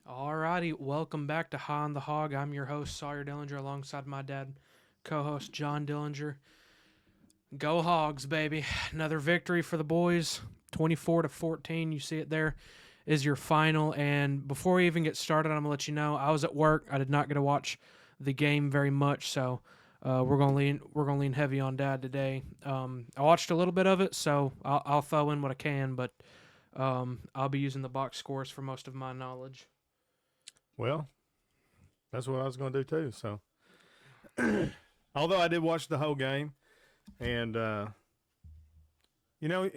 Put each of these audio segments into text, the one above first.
Alrighty, welcome back to High on the Hog. I'm your host Sawyer Dillinger, alongside my dad, co-host John Dillinger. Go Hogs, baby! Another victory for the boys, 24-14. You see it there is your final. And before we even get started, I'm gonna let you know I was at work. I did not get to watch the game very much, so we're gonna lean heavy on dad today. I watched a little bit of it, so I'll throw in what I can, but I'll be using the box scores for most of my knowledge. Well, that's what I was going to do too. So, although I did watch the whole game, and you know,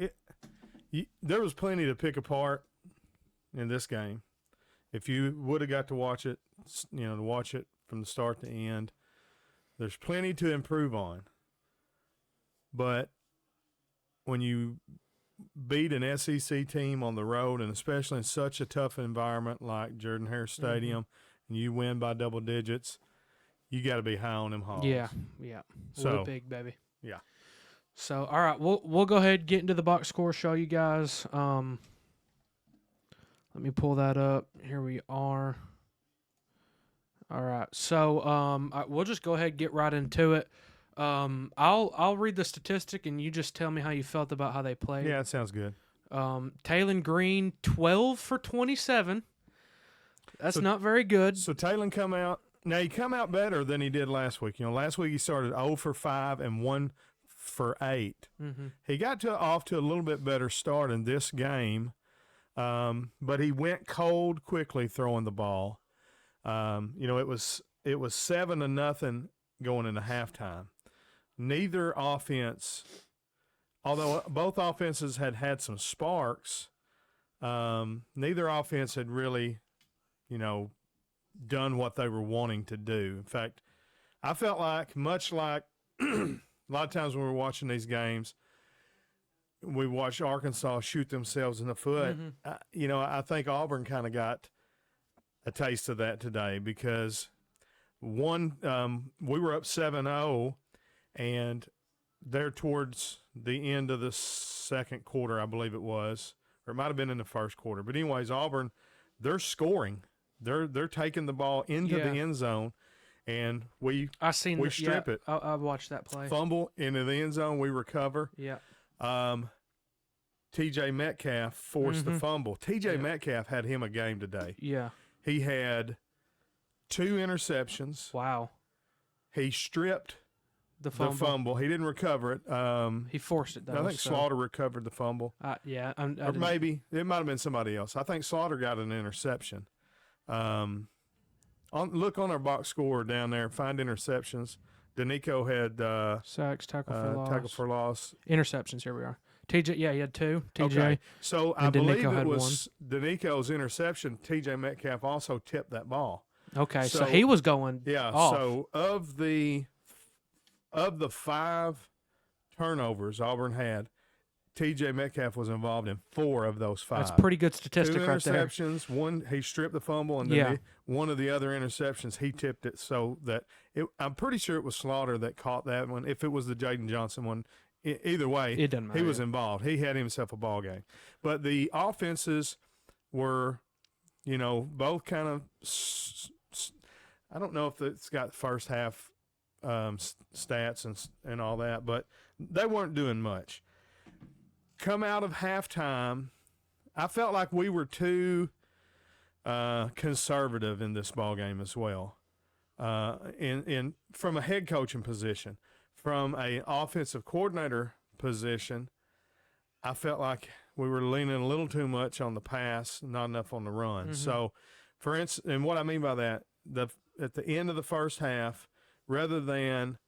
there was plenty to pick apart in this game. If you would have got to watch it, to watch it from the start to end, there's plenty to improve on. But when you beat an SEC team on the road, and especially in such a tough environment like Jordan Hare Stadium, and you win by double digits, you got to be high on them Hogs. Yeah. So We're big, baby. yeah. So, all right, we'll go ahead and get into the box score, show you guys. Let me pull that up. Here we are. All right, so we'll just go ahead and get right into it. I'll read the statistic, and you just tell me how you felt about how they played. Yeah, that sounds good. Taylon Green, 12 for 27. That's not very good. So Taylor come out. Now, he come out better than he did last week. Last week he started 0 for 5 and 1 for 8. Mm-hmm. He got off to a little bit better start in this game, but he went cold quickly throwing the ball. It was 7-0 going into halftime. Neither offense, although both offenses had some sparks, neither offense had really, done what they were wanting to do. In fact, I felt like, much like a lot of times when we're watching these games, we watch Arkansas shoot themselves in the foot. Mm-hmm. I think Auburn kind of got a taste of that today because we were up 7-0, and there towards the end of the second quarter, I believe it was, or it might have been in the first quarter. But anyways, Auburn, they're scoring. They're taking the ball into the end zone, and we strip it. I watched that play. Fumble into the end zone, we recover. Yeah. T.J. Metcalf forced the fumble. T.J. Metcalf had him a game today. Yeah. He had 2 interceptions. Wow. He stripped The the fumble. He didn't recover it. He forced it, though. I think Slaughter recovered the fumble. Yeah. Or maybe it might have been somebody else. I think Slaughter got an interception. Look on our box score down there. Find interceptions. Danico had sacks, tackle for loss. Interceptions. Here we are. TJ, he had 2. TJ. Okay. So I believe Danico it had was Danico's interception. TJ Metcalf also tipped that ball. Okay, so he was going off. So of the 5 turnovers Auburn had, T.J. Metcalf was involved in 4 of those 5. That's a pretty good statistic 2 right there. interceptions, one he stripped the fumble, and then one of the other interceptions he tipped it so that I'm pretty sure it was Slaughter that caught that one. If it was the Jaden Johnson one, either way, it doesn't matter. He was involved. He had himself a ball game. But the offenses were, both kind of. I don't know if it's got first half stats and all that, but they weren't doing much. Come out of halftime, I felt like we were too conservative in this ball game as well. In from a head coaching position, from an offensive coordinator position, I felt like we were leaning a little too much on the pass, not enough on the run. Mm-hmm. So, for instance, and what I mean by that, at the end of the first half, rather than,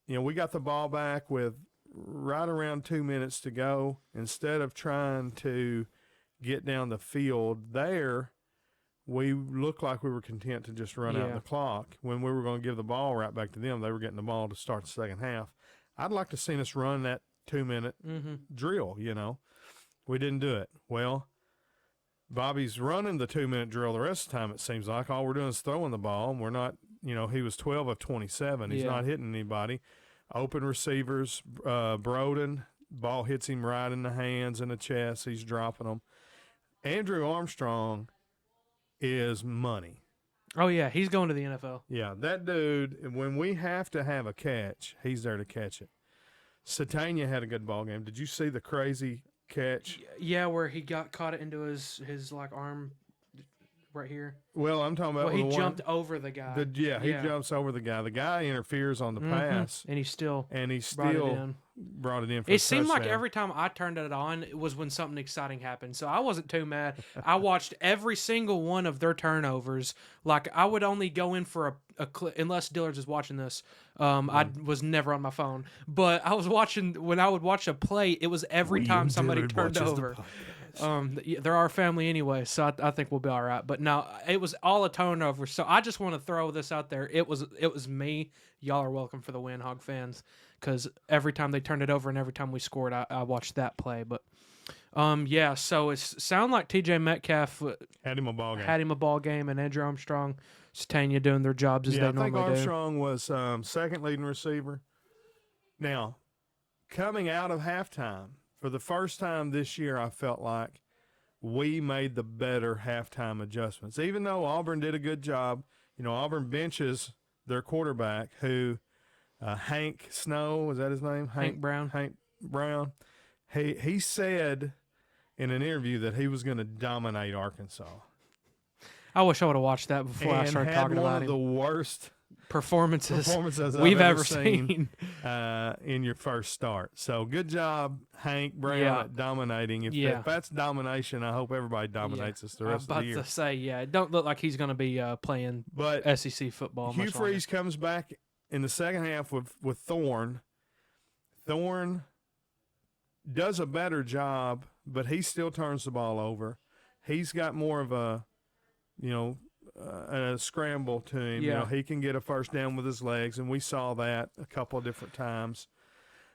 we got the ball back with right around 2 minutes to go, instead of trying to get down the field there, we looked like we were content to just run out the clock. When we were going to give the ball right back to them, they were getting the ball to start the second half. I'd like to see us run that 2-minute drill, We didn't do it. Well, Bobby's running the 2-minute drill the rest of the time, it seems like. All we're doing is throwing the ball, and we're not, he was 12 of 27. He's not hitting anybody. Open receivers, Broden, ball hits him right in the hands and the chest. He's dropping them. Andrew Armstrong is money. Oh yeah, he's going to the NFL. Yeah, that dude, when we have to have a catch, he's there to catch it. Satania had a good ball game. Did you see the crazy catch? Yeah, where he got caught it into his like arm right here. Well, I'm talking about Well, he the jumped one. over the guy. He jumps over the guy. The guy interferes on the pass, and he still brought it in for It seemed like touchdown. every time I turned it on, it was when something exciting happened. So I wasn't too mad. I watched every single one of their turnovers. Like I would only go in for a unless Dillard's is watching this. I was never on my phone, but I was watching when I would watch a play. It was every time somebody turned over. They're our family anyway, so I think we'll be all right. But no, it was all a turnover. So I just want to throw this out there. It was me. Y'all are welcome for the win, Hog fans, because every time they turned it over and every time we scored, I watched that play. But yeah. So it sounded like T.J. Metcalf had him a ball game, and Andrew Armstrong, Satania doing their jobs as they normally do. I think Armstrong was second leading receiver. Now, coming out of halftime. For the first time this year, I felt like we made the better halftime adjustments. Even though Auburn did a good job, Auburn benches their quarterback who, Hank Snow, is that his name? Hank Brown. Hank Brown. He said in an interview that he was going to dominate Arkansas. I wish I would have watched that before I started talking about him. One of the worst performances we've ever seen in your first start. So good job, Hank Brown, at dominating. If that's domination, I hope everybody dominates us the rest of the year. I was about to say, it don't look like he's going to be playing SEC football. Hugh Freeze comes back in the second half with Thorne. Thorne does a better job, but he still turns the ball over. He's got more of a scramble to him. He can get a first down with his legs, and we saw that a couple of different times.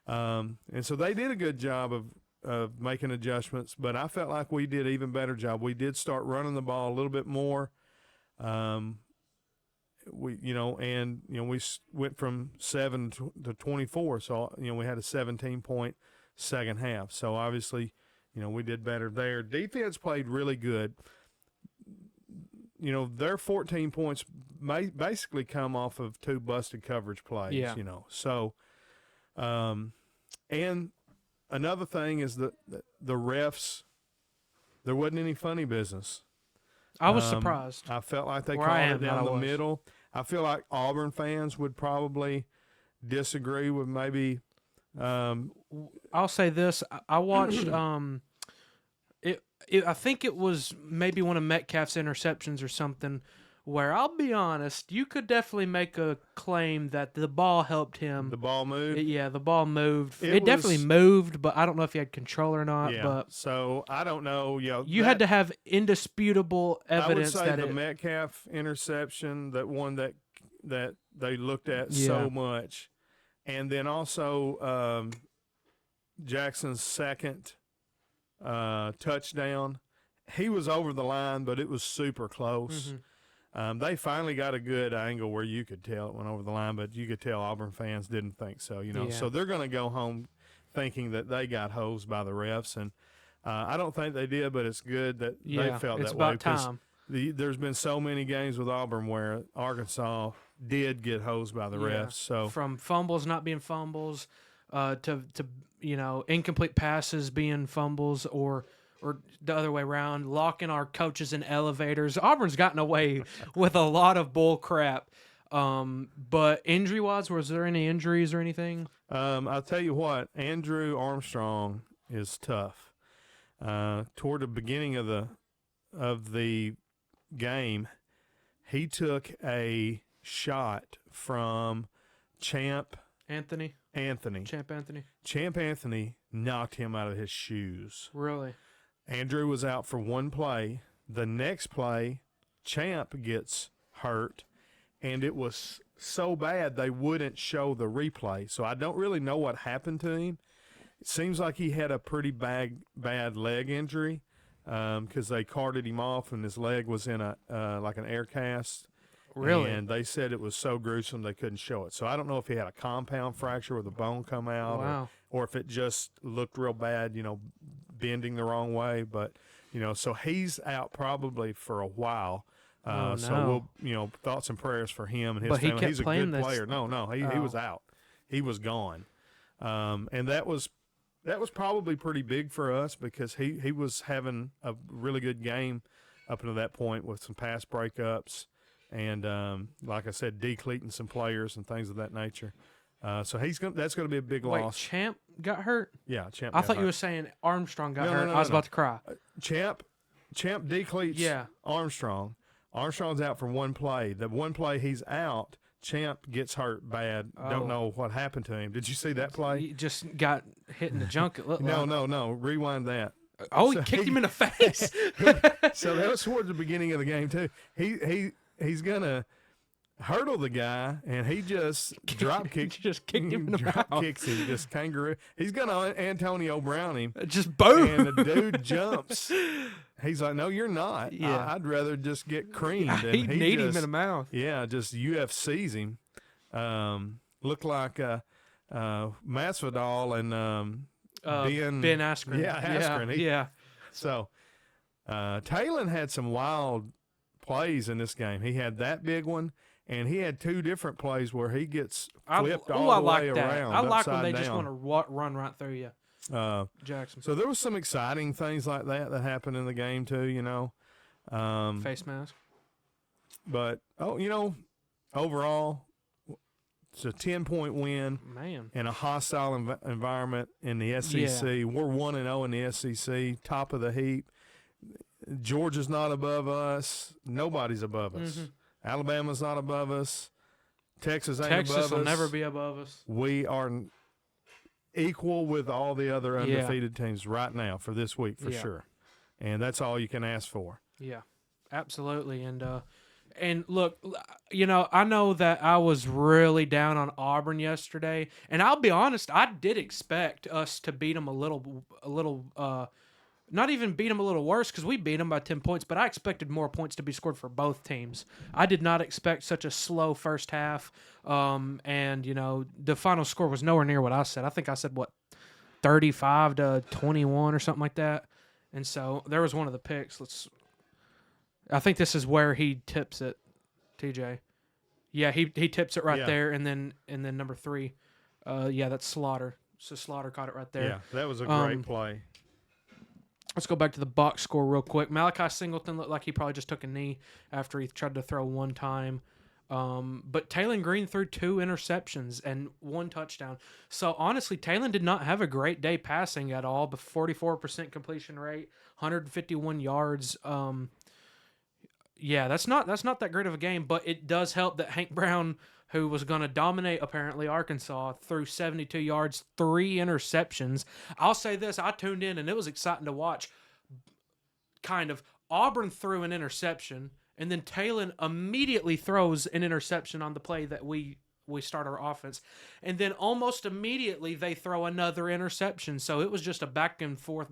And so they did a good job of making adjustments, but I felt like we did an even better job. We did start running the ball a little bit more. We went from 7 to 24, so we had a 17-point second half. So obviously, we did better there. Defense played really good. Their 14 points basically come off of 2 busted coverage plays, So, and another thing is that the refs, there wasn't any funny business. I was surprised. I felt like they called it down the middle. I feel like Auburn fans would probably disagree with maybe. I'll say this. I watched I think it was maybe one of Metcalf's interceptions or something where I'll be honest, you could definitely make a claim that the ball helped him. The ball moved? The ball moved. It definitely moved, but I don't know if he had control or not. Yeah, but so I don't know. You had to have indisputable evidence. I would say the Metcalf interception, that one that they looked at so much. And then also Jackson's second touchdown. He was over the line, but it was super close. Mm-hmm. They finally got a good angle where you could tell it went over the line, but you could tell Auburn fans didn't think so. So they're going to go home thinking that they got hosed by the refs, and I don't think they did, but it's good that they felt that way. It's about time. There's been so many games with Auburn where Arkansas did get hosed by the refs. So from fumbles not being fumbles, to incomplete passes being fumbles, or the other way around, locking our coaches in elevators. Auburn's gotten away with a lot of bull crap. But injury-wise, was there any injuries or anything? I'll tell you what, Andrew Armstrong is tough. Toward the beginning of the game, he took a shot from Champ Anthony. Champ Anthony knocked him out of his shoes. Really? Andrew was out for one play. The next play, Champ gets hurt, and it was so bad they wouldn't show the replay. So I don't really know what happened to him. It seems like he had a pretty bad leg injury because they carted him off, and his leg was in like an air cast. Really? And they said it was so gruesome they couldn't show it. So I don't know if he had a compound fracture where the bone come out, or if it just looked real bad, bending the wrong way. But So he's out probably for a while. Oh, So no. we'll, thoughts and prayers for him and his But he family. kept He's a playing good this. player. No, he was out. He was gone. And that was probably pretty big for us because he was having a really good game up until that point with some pass breakups and, like I said, decleating some players and things of that nature. So that's going to be a big Wait, loss. Champ got hurt? Yeah, Champ. I got thought you hurt. were saying Armstrong got hurt. No, I was no. about to cry. Champ decleats Yeah. Armstrong. Armstrong's out for one play. The one play he's out, Champ gets hurt bad. Oh. Don't know what happened to him. Did you see that play? He just got hit in the junk. It looked like. No. Rewind that. Oh, So he kicked him in the face. So that was towards the beginning of the game too. He's gonna hurdle the guy, and he just drop kicks. Just kicked him in the drop mouth. kicks him, just kangaroo. He's gonna Antonio Brown him, Just boom. and the dude jumps. He's like, "No, you're not. Yeah. I'd rather just get creamed." And He kneed him just- in the mouth. Yeah, just UFC's him. Looked like Masvidal and Ben Askren. Yeah, Askren. Yeah. So Talon had some wild plays in this game. He had that big one, and he had two different plays where he gets flipped all I the like way that. around. I like when upside they just down. want to run right through you. Jackson. So there was some exciting things like that happened in the game too. Face mask. But overall, it's a 10-point win Man. in a hostile environment in the SEC. Yeah. We're 1-0 in the SEC, top of the heap. Georgia's not above us. Nobody's above us. Mm-hmm. Alabama's not above us. Texas ain't Texas above will us. never be above us. We are equal with all the other undefeated teams right now for this week for sure. And that's all you can ask for. Yeah, absolutely. And look, I know that I was really down on Auburn yesterday, and I'll be honest, I did expect us to beat them a little, not even beat them a little worse because we beat them by 10 points, but I expected more points to be scored for both teams. I did not expect such a slow first half, and the final score was nowhere near what I said. I think I said 35-21 or something like that, and so there was one of the picks. I think this is where he tips it, TJ. Yeah, he tips it right there, and then number 3, that's Slaughter. So Slaughter caught it right there. Yeah, that was a great play. Let's go back to the box score real quick. Malachi Singleton looked like he probably just took a knee after he tried to throw one time. But Talon Green threw 2 interceptions and 1 touchdown. So honestly, Talon did not have a great day passing at all, but 44% completion rate, 151 yards. That's not that great of a game, but it does help that Hank Brown, who was going to dominate apparently Arkansas, threw 72 yards, 3 interceptions. I'll say this, I tuned in and it was exciting to watch. Kind of Auburn threw an interception, and then Talon immediately throws an interception on the play that we start our offense. And then almost immediately they throw another interception. So it was just a back and forth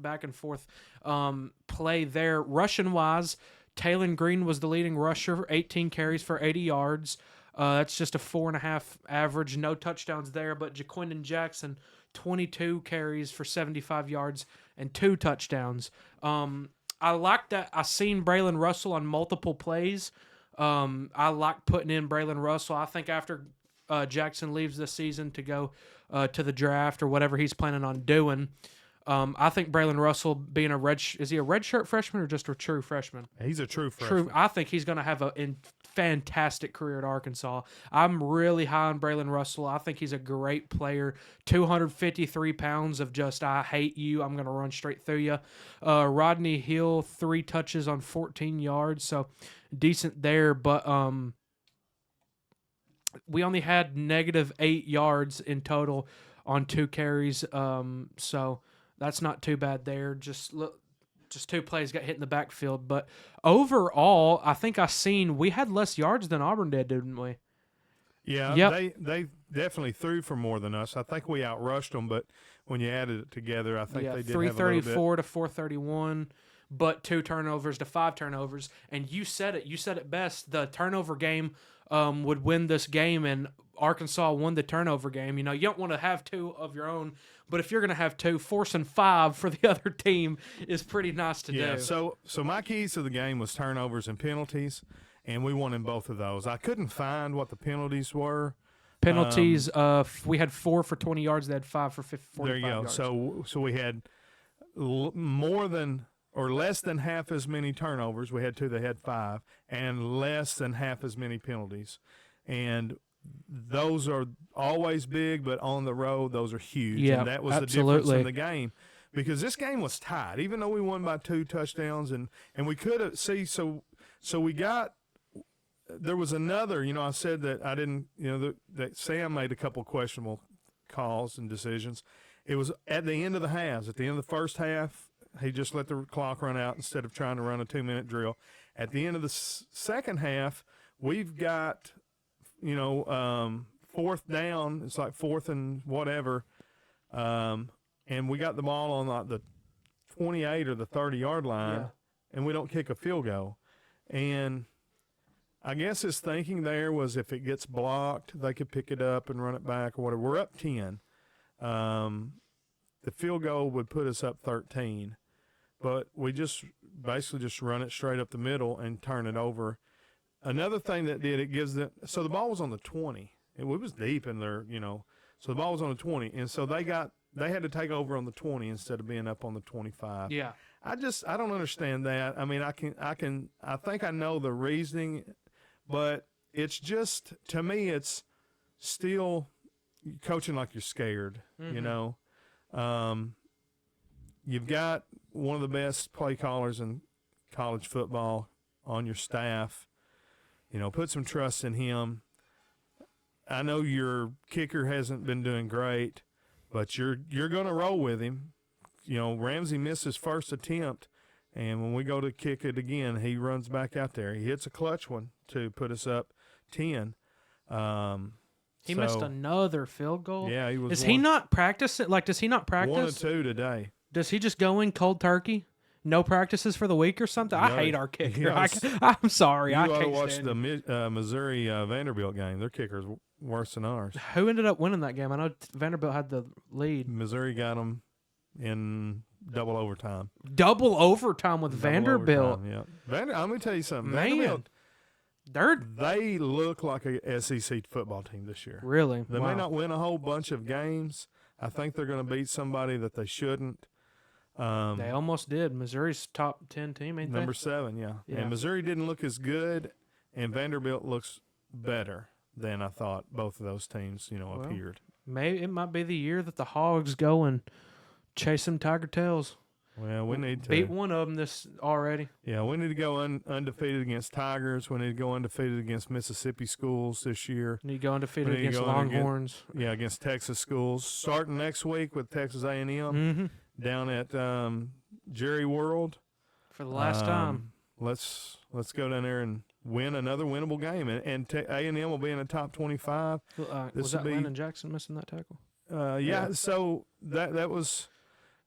play there. Rushing-wise, Talon Green was the leading rusher, 18 carries for 80 yards. That's just a 4.5 average. No touchdowns there, but Jaquindon Jackson, 22 carries for 75 yards and 2 touchdowns. I like that. I seen Braylon Russell on multiple plays. I like putting in Braylon Russell. I think after Jackson leaves this season to go to the draft or whatever he's planning on doing, I think Braylon Russell being is he a redshirt freshman or just a true freshman? He's a true freshman. I think he's going to have a fantastic career at Arkansas. I'm really high on Braylon Russell. I think he's a great player. 253 pounds of just, I hate you, I'm going to run straight through you. Rodney Hill, 3 touches on 14 yards, so decent there. But we only had -8 yards in total on 2 carries, so that's not too bad there. Just 2 plays got hit in the backfield. But overall, I think we had less yards than Auburn did, didn't we? Yeah, Yep. they definitely threw for more than us. I think we outrushed them, but when you added it together, I think they did have a little bit. 334 to 431, but 2 turnovers to 5 turnovers. And you said it best. The turnover game would win this game, and Arkansas won the turnover game. You don't want to have 2 of your own, But if you're going to have 2, forcing 5 for the other team is pretty nice to Yeah. do. So my keys to the game was turnovers and penalties, and we won in both of those. I couldn't find what the penalties were. Penalties, we had 4 for 20 yards. They had 5 for 45 There you go. yards. So we had more than or less than half as many turnovers. We had 2 that had 5, and less than half as many penalties. And those are always big, but on the road, those are huge. Yeah, and that was absolutely. the difference in the game. Because this game was tied, even though we won by 2 touchdowns, and we could have so we got. There was another, I said that I didn't, that Sam made a couple questionable calls and decisions. It was at the end of the halves. At the end of the first half, he just let the clock run out instead of trying to run a 2-minute drill. At the end of the second half, we've got, fourth down. It's like 4th and whatever. And we got the ball on like the 28 or the 30-yard line, and we don't kick a field goal. And I guess his thinking there was if it gets blocked, they could pick it up and run it back or whatever. We're up 10. The field goal would put us up 13. But we just basically just run it straight up the middle and turn it over. Another thing that did, it gives them – so the ball was on the 20. It was deep in there, So the ball was on the 20. And so they had to take over on the 20 instead of being up on the 25. Yeah. I don't understand that. I mean, I think I know the reasoning, but it's just, to me, it's still coaching like you're scared, You've got one of the best play callers in college football on your staff. Put some trust in him. I know your kicker hasn't been doing great, but you're going to roll with him. Ramsey missed his first attempt, and when we go to kick it again, he runs back out there. He hits a clutch one to put us up 10. He missed another field goal. Yeah, he was. Is he not practicing? Like, does he not practice? 1 or 2 today. Does he just go in cold turkey? No practices for the week or something? I hate our kicker. I'm sorry. I ought to can't watch stand the Missouri Vanderbilt game. Their kicker's worse than ours. Who ended up winning that game? I know Vanderbilt had the lead. Missouri got them in double overtime. Double overtime with Vanderbilt. Yeah. I'm going to tell you something. Man. Vanderbilt, they look like a SEC football team this year. Really? They may not win a whole bunch of games. I think they're going to beat somebody that they shouldn't. They almost did. Missouri's top 10 team, ain't Number they? 7, yeah. And Missouri didn't look as good, and Vanderbilt looks better than I thought both of those teams, appeared. Maybe it might be the year that the Hogs go and chase some tiger tails. Well, we need to beat one of them this already. Yeah, we need to go undefeated against Tigers. We need to go undefeated against Mississippi schools this year. Need to go undefeated against Longhorns. Against Texas schools. Starting next week with Texas A&M down at Jerry World for the last time. Let's go down there and win another winnable game, and A&M will be in the top 25. Was that Landon Jackson missing that tackle? Yeah. So that was.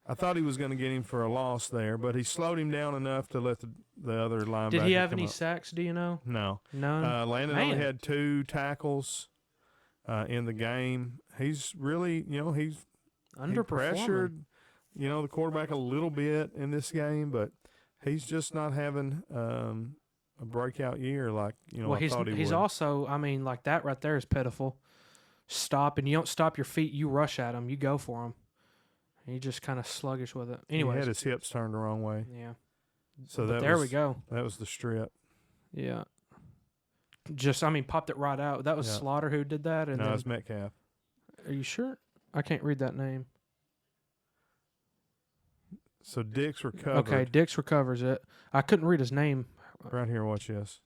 I thought he was going to get him for a loss there, but he slowed him down enough to let the other linebacker. Did he have come any up. sacks? Do you know? No. None. Landon only had 2 tackles in the game. He's really, he's underperforming. Pressured, the quarterback a little bit in this game, but he's just not having a breakout year like I thought he would. He's also, like that right there is pitiful. Stop, and you don't stop your feet. You rush at him. You go for him. He just kind of sluggish with it. Anyway, he had his hips turned the wrong way. Yeah. So we go. That was the strip. Yeah. Just, popped it right out. That was Slaughter who did that. And no, it's Metcalf. Are you sure? I can't read that name. So Dix recovered. Okay, Dix recovers it. I couldn't read his name. Right here, watch this.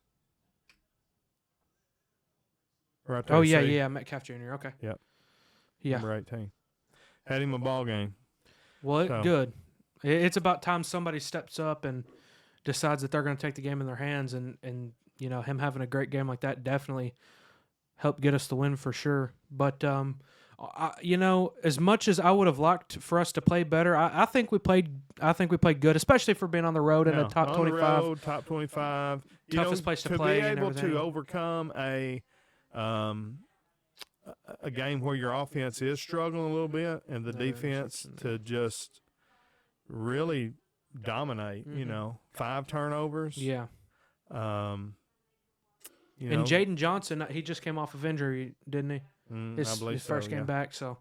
Right there. Oh, yeah, Metcalf Jr. Okay. Yep. Yeah. Number 18. Had him a ball game. Well, good. It's about time somebody steps up and decides that they're going to take the game in their hands, and him having a great game like that definitely helped get us the win for sure. But as much as I would have liked for us to play better, I think we played good, especially for being on the road in a top 25. On the road, top 25. Toughest place to play. To be able and everything. to overcome a a game where your offense is struggling a little bit and the Another defense interception. to just really dominate. You Mhm. know, 5 turnovers. Yeah. You And know, Jaden Johnson, he just came off of injury, didn't he? I believe His so, first game yeah. back. So,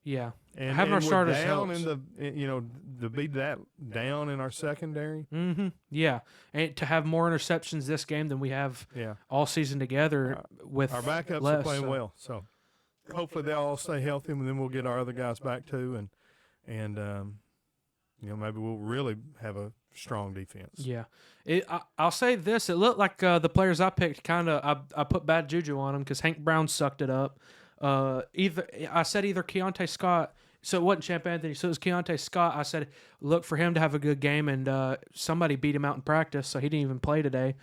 yeah. And, Having our we're starters down helps. in the, you know, to be that down in our secondary. Mm-hmm. Yeah. And to have more interceptions this game than we have Yeah. all season together with Our backups less, are playing so. well. So hopefully they'll all stay healthy, and then we'll get our other guys back too. And you know, maybe we'll really have a strong defense. Yeah. I'll say this. It looked like the players I picked kind of, I put bad juju on them because Hank Brown sucked it up. I said either Keontae Scott, so it wasn't Champ Anthony, so it was Keontae Scott. I said look for him to have a good game, and somebody beat him out in practice, so he didn't even play today.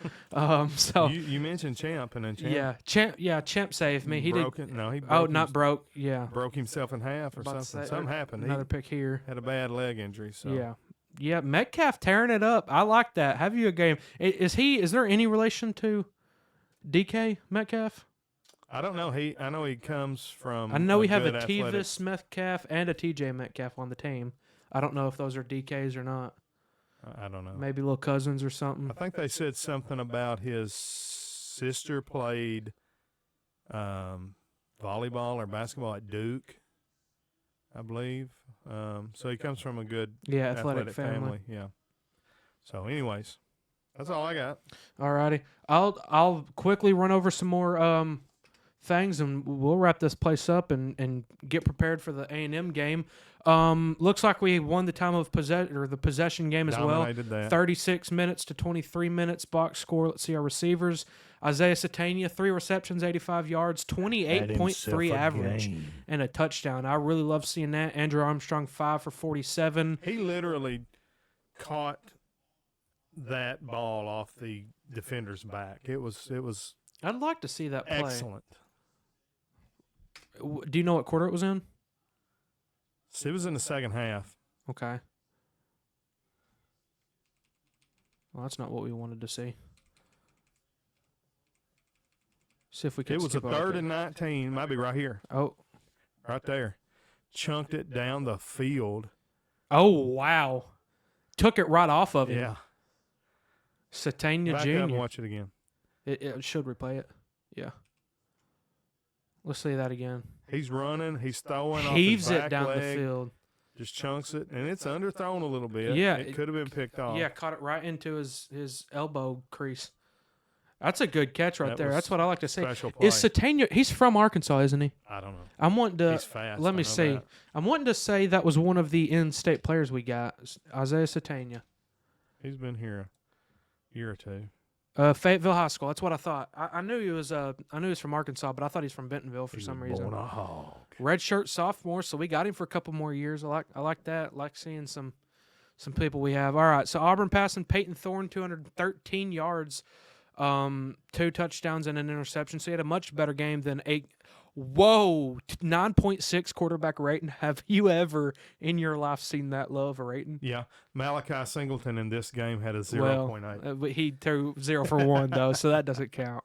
So you mentioned Champ, and then Champ Champ saved me. He broke did. it. No, he Not broke. Yeah, broke himself in half or About to something. say, Something happened. another He pick here. had a bad leg injury. So Yeah. Metcalf tearing it up. I like that. Have you a game? Is there any relation to DK Metcalf? I don't know. I know he comes from. I know we have a good athletic- Tevis Metcalf and a TJ Metcalf on the team. I don't know if those are DKs or not. I don't know. Maybe little cousins or I something. think they said something about his sister played volleyball or basketball at Duke, I believe. So he comes from a good Yeah, athletic family. Yeah. So, anyways, that's all I got. Alrighty, I'll quickly run over some more things, and we'll wrap this place up and get prepared for the A&M game. Looks like we won the time of the possession game as Dominated well. that. 36 minutes to 23 minutes box score. Let's see our receivers. Isaiah Satania, 3 receptions, 85 yards, 28.3 average, and a touchdown. I really love seeing that. Andrew Armstrong, 5 for 47. He literally caught that ball off the defender's back. It was I'd like to see that play. excellent. Do you know what quarter it was in? It was in the second half. Okay. Well, that's not what we wanted to see. See if we can. It was a skip over 3rd it. and 19. Might be right here, Oh. right there. Chunked it down the field. Oh wow! Took it right off of him. Yeah. Satania Back up and Jr. watch it again. It should replay it. Yeah. Let's see that again. He's running. He's throwing Heaves off his it back down leg, the field. just chunks it, and it's underthrown a little bit. Yeah, it could have been picked off. Yeah, caught it right into his elbow crease. That's a good catch right That there. was That's what I like to see. special play. Is Satania? He's from Arkansas, isn't he? I don't know. I'm wanting to. He's fast. Let I me know see. that. I'm wanting to say that was one of the in-state players we got, Isaiah Satania. He's been here a year or two. Fayetteville High School. That's what I thought. I knew he was. I knew he was from Arkansas, but I thought he's from Bentonville for some reason. Born a hog. Redshirt sophomore, so we got him for a couple more years. I like that. Like seeing some people we have. All right, so Auburn passing Peyton Thorne 213 yards, 2 touchdowns and an interception. So he had a much better game than 9.6 quarterback rating. Have you ever in your life seen that low of a rating? Yeah, Malachi Singleton in this game had a 0.8. But he threw 0 for 1 though, so that doesn't count.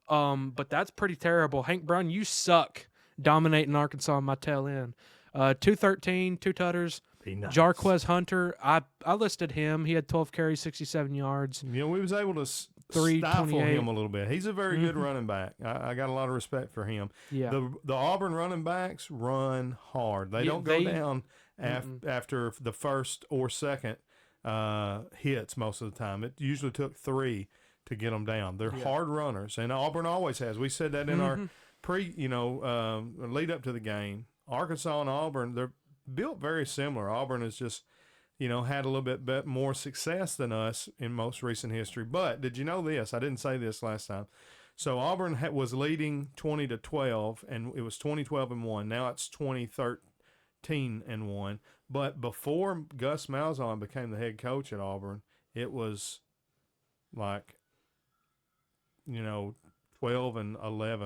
But that's pretty terrible. Hank Brown, you suck dominating Arkansas on my tail end. 213, 2 tutters. Nice. Jarquez Hunter, I listed him. He had 12 carries, 67 yards. You know, we was able to stifle 328. him a little bit. He's a very good running back. I got a lot of respect for him. Yeah. The Auburn running backs run hard. They don't go down after the first or second hits most of the time. It usually took 3 to get them down. They're hard runners, and Auburn always has. We said that in our lead up to the game. Arkansas and Auburn, they're built very similar. Auburn has just, had a little bit more success than us in most recent history. But did you know this? I didn't say this last time. So Auburn was leading 20-12, and it was 20-12-1. Now it's 20-13-1. But before Gus Malzahn became the head coach at Auburn, it was like, 12-11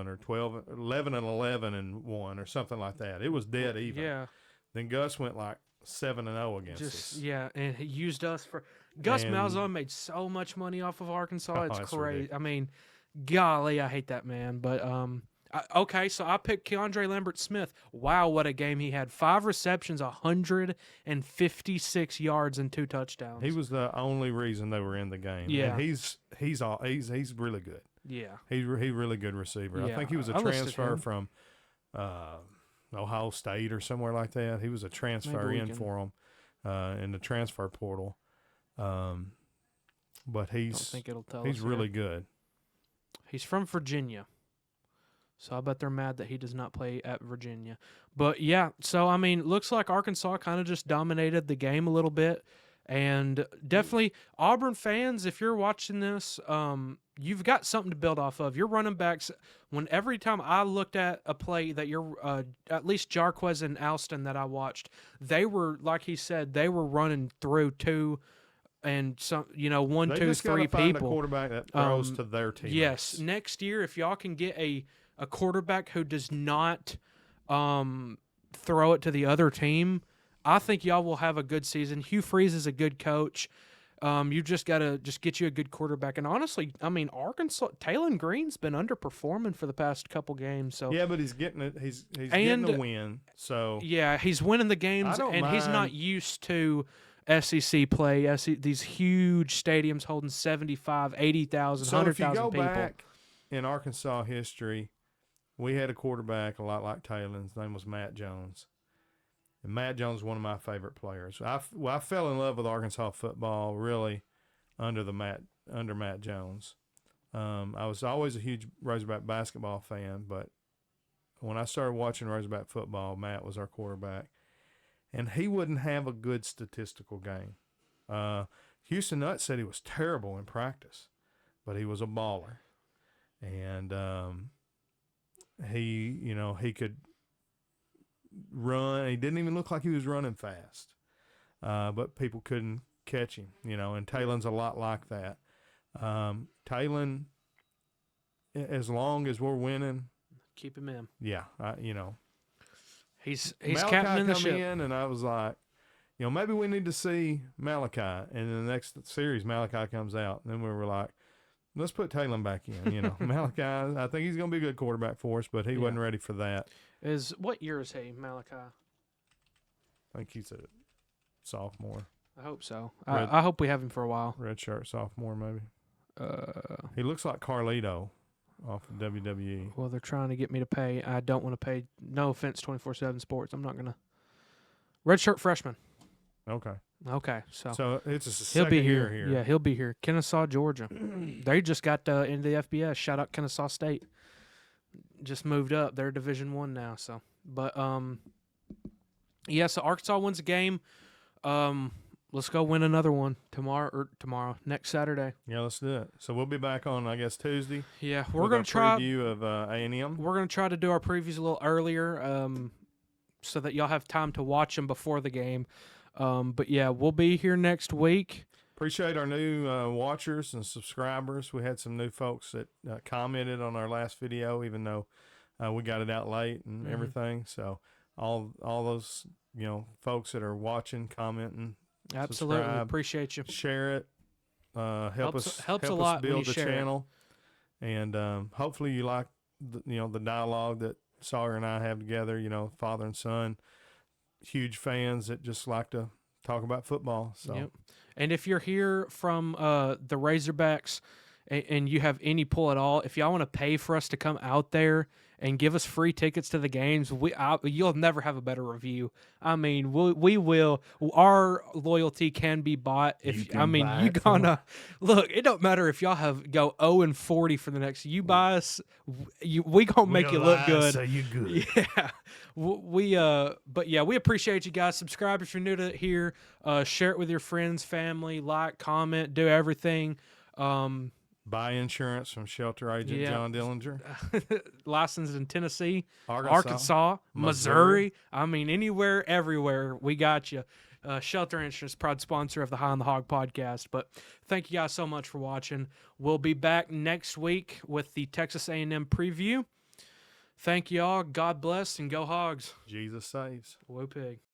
or 11-11-1 or something like that. It was dead even. Yeah. Then Gus went like 7-0 against us. Yeah, and he used us for Gus And- Malzahn made so much money off of Arkansas. It's it's crazy. ridiculous. I mean, golly, I hate that man. But Okay, so I picked Keandre Lambert-Smith. Wow, what a game he had. 5 receptions, 156 yards, and 2 touchdowns. He was the only reason they were in the game. Yeah. And he's really good. Yeah. He's really good receiver. I Yeah, think he was a I listed transfer him. from Ohio State or somewhere like that. He was a transfer Maybe we in can- for him in the transfer portal. But I don't he's think it'll tell he's us really here. good. He's from Virginia. So I bet they're mad that he does not play at Virginia. But yeah, so I mean, looks like Arkansas kind of just dominated the game a little bit. And definitely Auburn fans, if you're watching this, you've got something to build off of. Your running backs, every time I looked at a play that you're at least Jarquez and Alston that I watched, they were, like he said, they were running through 2 and some, 1, They 2, just 3 gotta find people. a quarterback that throws to their teammates. Yes, next year if y'all can get a quarterback who does not throw it to the other team, I think y'all will have a good season. Hugh Freeze is a good coach. You just gotta get you a good quarterback. And honestly, I mean, Arkansas, Taylon Green's been underperforming for the past couple games. So Yeah, but he's getting it. He's getting a win. So yeah, he's winning the games, don't and he's not mind- used to SEC play. These huge stadiums holding 75, 80,000, So if you 100,000 go people. back in Arkansas history, we had a quarterback a lot like Taylor. His name was Matt Jones. And Matt Jones was one of my favorite players. I fell in love with Arkansas football really under Matt Jones. I was always a huge Razorback basketball fan, but when I started watching Razorback football, Matt was our quarterback. And he wouldn't have a good statistical game. Houston Nutt said he was terrible in practice, but he was a baller. And he could run. He didn't even look like he was running fast, but people couldn't catch him. And Taylon's a lot like that. Taylon, as long as we're winning, Keep him in. yeah, He's Malachi captaining the come ship. in, and I was like, maybe we need to see Malachi. And in the next series, Malachi comes out, and then we were like, let's put Taylon back in. Malachi, I think he's going to be a good quarterback for us, but he wasn't ready for that. What year is he, Malachi? I think he's a sophomore, I hope so. Red- I hope we have him for a while. redshirt sophomore maybe. He looks like Carlito off of WWE. Well, they're trying to get me to pay. I don't want to pay. No offense, 24/7 Sports. I'm not gonna. Redshirt freshman. Okay, Okay, so it's a he'll second be year here. here. Yeah, he'll be here. Kennesaw, Georgia. They just got into the FBS. Shout out Kennesaw State. Just moved up. They're Division I now. So, but yeah. So Arkansas wins a game. Let's go win another one next Saturday. Yeah, let's do it. So we'll be back on, I guess, Tuesday. Yeah, we're with gonna our try. preview of A&M. We're gonna try to do our previews a little earlier, so that y'all have time to watch them before the game. But yeah, we'll be here next week. Appreciate our new watchers and subscribers. We had some new folks that commented on our last video, even though we got it out late and Mhm. everything. So all those folks that are watching, commenting, Absolutely subscribe, appreciate you. share it. Help us helps a help lot us when build you the share it. channel, and hopefully you like the dialogue that Sawyer and I have together. Father and son, huge fans that just like to talk about football. So. Yep. And if you're here from the Razorbacks and you have any pull at all, if y'all want to pay for us to come out there and give us free tickets to the games, you'll never have a better review. I mean, we will. Our loyalty can be bought. You gonna look. It don't matter if y'all go 0-40 for the next. You buy us, we gonna make you look good. So you good. Yeah, but yeah, we appreciate you guys. Subscribe if you're new to here. Share it with your friends, family, like, comment, do everything. Buy insurance from shelter agent Yeah. John Dillinger. Licensed in Tennessee, Arkansas, Missouri. I mean, anywhere, everywhere, we got you. Shelter Insurance, proud sponsor of the High on the Hog podcast. But thank you guys so much for watching. We'll be back next week with the Texas A&M preview. Thank y'all. God bless and go Hogs. Jesus saves. Whoa pig.